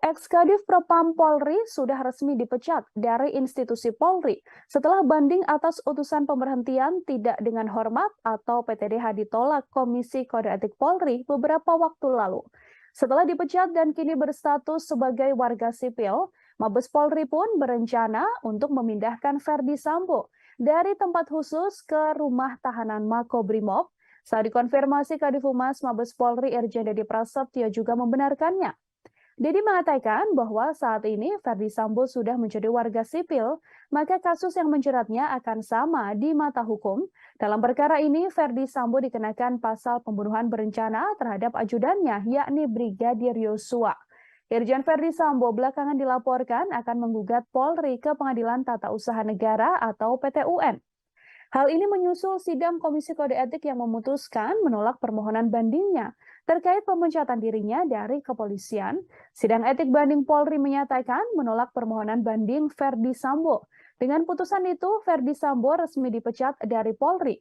Ekskadif Propam Polri sudah resmi dipecat dari institusi Polri setelah banding atas utusan pemberhentian tidak dengan hormat atau PTDH ditolak Komisi Kode Etik Polri beberapa waktu lalu. Setelah dipecat dan kini berstatus sebagai warga sipil, Mabes Polri pun berencana untuk memindahkan Ferdi Sambo dari tempat khusus ke rumah tahanan Makobrimob. Saat dikonfirmasi Kadif Humas Mabes Polri Irjen Dedi Prasetyo juga membenarkannya. Dedi mengatakan bahwa saat ini Ferdi Sambo sudah menjadi warga sipil, maka kasus yang menjeratnya akan sama di mata hukum. Dalam perkara ini, Ferdi Sambo dikenakan pasal pembunuhan berencana terhadap ajudannya, yakni Brigadir Yosua. Irjen Ferdi Sambo belakangan dilaporkan akan menggugat Polri ke Pengadilan Tata Usaha Negara atau PT-UN. Hal ini menyusul sidang Komisi Kode Etik yang memutuskan menolak permohonan bandingnya terkait pemecatan dirinya dari kepolisian. Sidang etik banding Polri menyatakan menolak permohonan banding Ferdi Sambo. Dengan putusan itu, Ferdi Sambo resmi dipecat dari Polri.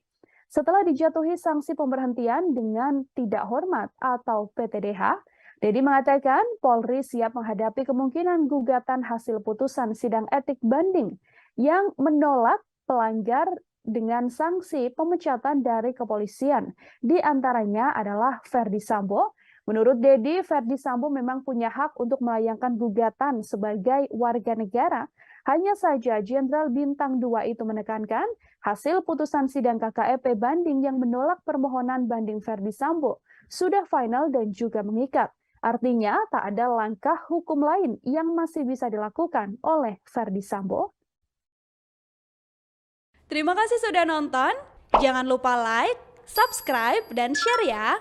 Setelah dijatuhi sanksi pemberhentian dengan tidak hormat atau PTDH, Dedi mengatakan Polri siap menghadapi kemungkinan gugatan hasil putusan sidang etik banding yang menolak pelanggar dengan sanksi pemecatan dari kepolisian. Di antaranya adalah Ferdi Sambo. Menurut Dedi, Ferdi Sambo memang punya hak untuk melayangkan gugatan sebagai warga negara. Hanya saja Jenderal Bintang 2 itu menekankan hasil putusan sidang KKEP banding yang menolak permohonan banding Ferdi Sambo sudah final dan juga mengikat. Artinya tak ada langkah hukum lain yang masih bisa dilakukan oleh Ferdi Sambo. Terima kasih sudah nonton. Jangan lupa like, subscribe, dan share ya.